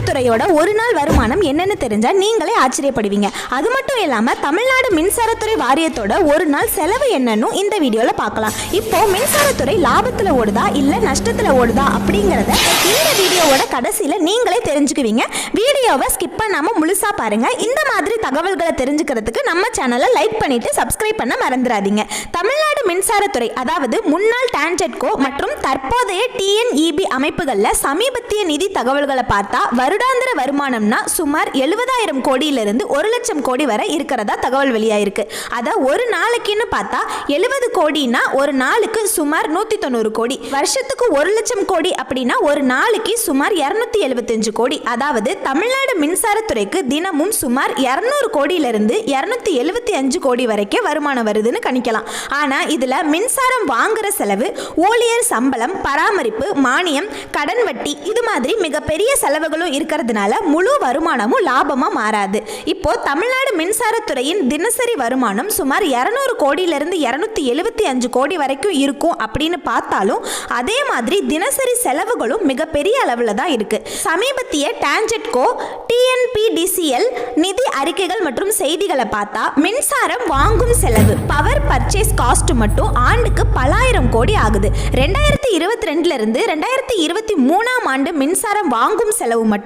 மின்சாரத்துறையோட ஒரு நாள் வருமானம் என்னன்னு தெரிஞ்சா நீங்களே ஆச்சரியப்படுவீங்க. அது மட்டும் இல்லாம தமிழ்நாடு மின்சாரத்துறை வாரியத்தோட ஒரு நாள் செலவு என்னன்னு இந்த வீடியோல பார்க்கலாம். இப்போ மின்சாரத்துறை லாபத்துல ஓடுதா இல்ல நஷ்டத்துல ஓடுதா அப்படிங்கறத இந்த வீடியோவோட கடைசியில நீங்களே தெரிஞ்சுக்குவீங்க. வீடியோவை ஸ்கிப் பண்ணாம முழுசா பாருங்க. இந்த மாதிரி தகவல்களை தெரிஞ்சுக்கிறதுக்கு நம்ம சேனலை லைக் பண்ணிட்டு சப்ஸ்கிரைப் பண்ண மறந்துடாதீங்க. தமிழ்நாடு மின்சாரத்துறை அதாவது முன்னாள் டான்ஜெட்கோ மற்றும் தற்போதைய டிஎன்இபி அமைப்புகள்ல சமீபத்திய நிதி தகவல்களை பார்த்தா வருடாந்திர வருமானம்னா சுமார் 70,000 கோடியிலிருந்து 1 லட்சம் கோடி வரை இருக்கிறதா தகவல் வெளியாயிருக்கு. அத ஒரு நாளைக்குன்னு பார்த்தா 70 கோடினா ஒரு நாளுக்கு சுமார் 190 கோடி, வருஷத்துக்கு 1 லட்சம் கோடி அப்படின்னா ஒரு நாளைக்கு சுமார் 275 கோடி. அதாவது தமிழ்நாடு மின்சாரத்துறைக்கு தினமும் சுமார் 200 கோடியிலிருந்து 275 கோடி வரைக்கும் வருமானம் வருதுன்னு கணிக்கலாம். ஆனா இதுல மின்சாரம் வாங்குற செலவு, ஊழியர் சம்பளம், பராமரிப்பு, மானியம், கடன் வட்டி இது மாதிரி மிகப்பெரிய செலவுகளும் இருக்கிறதுனால முழு வருமானமும் லாபமா மாறாது. இப்போ தமிழ்நாடு மின்சாரத்துறையின் தினசரி வருமானம் சுமார் 200 கோடியிலிருந்து 275 கோடி வரைக்கும் இருக்கும் அப்படின்னு பார்த்தாலும் அதே மாதிரி தினசரி செலவுகளும் மிகப்பெரிய அளவுல தான் இருக்கு. சமீபத்திய டான்ஜெட்கோ டிஎன்பிடிசிஎல் நிதி அறிக்கைகள் மற்றும் செய்திகளை பார்த்தா மின்சாரம் வாங்கும் செலவு பவர் பர்ச்சேஸ் காஸ்ட் மட்டும் ஆண்டுக்கு பலாயிரம் கோடி ஆகுது. 2022 இருந்து 2023 ஆண்டு மின்சாரம் வாங்கும் செலவு மட்டும்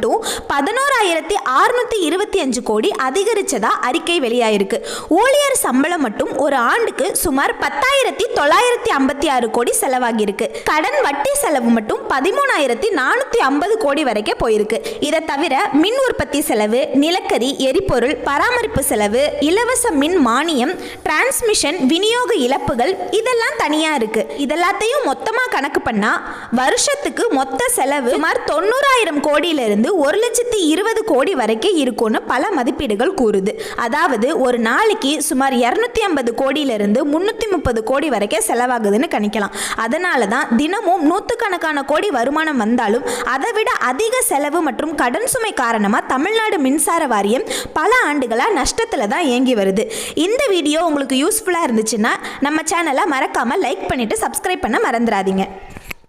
11,625 கோடி அதிகரிச்சதா அறிக்கை வெளியாயிருக்கு. ஊழியர் சம்பளம் மட்டும் ஒரு ஆண்டுக்கு சுமார் 10,956 கோடி செலவாகியிருக்கு. கடன் வட்டி செலவு மட்டும் 13,450 கோடி வரைக்கும் போயிருக்கு. இதை தவிர மின் உற்பத்தி செலவு, நிலக்கரி, எரிபொருள், பராமரிப்பு செலவு, இலவச மின் மானியம், டிரான்ஸ்மிஷன், விநியோக இழப்புகள் இதெல்லாம் தனியா இருக்கு. இதெல்லாத்தையும் மொத்தமா கணக்கு பண்ணா வருஷத்துக்கு மொத்த செலவு சுமார் 90,000 கோடியிலிருந்து 1,20,000 கோடி வரைக்கும் இருக்கும்னு பல மதிப்பீடுகள் கூறுது. அதாவது ஒரு நாளைக்கு சுமார் 250 கோடியிலிருந்து 330 கோடி வரைக்கும் செலவாகுதுன்னு கணிக்கலாம். அதனால தான் தினமும் நூற்றுக்கணக்கான கோடி வருமானம் வந்தாலும் அதை விட அதிக செலவு மற்றும் கடன் சுமை காரணமாக தமிழ்நாடு மின்சார வாரியம் பல ஆண்டுகளாக நஷ்டத்தில் தான் இயங்கி வருது. இந்த வீடியோ உங்களுக்கு யூஸ்ஃபுல்லாக இருந்துச்சுன்னா நம்ம சேனலை மறக்காமல் லைக் பண்ணிட்டு சப்ஸ்கிரைப் பண்ண மறந்துடாதீங்க.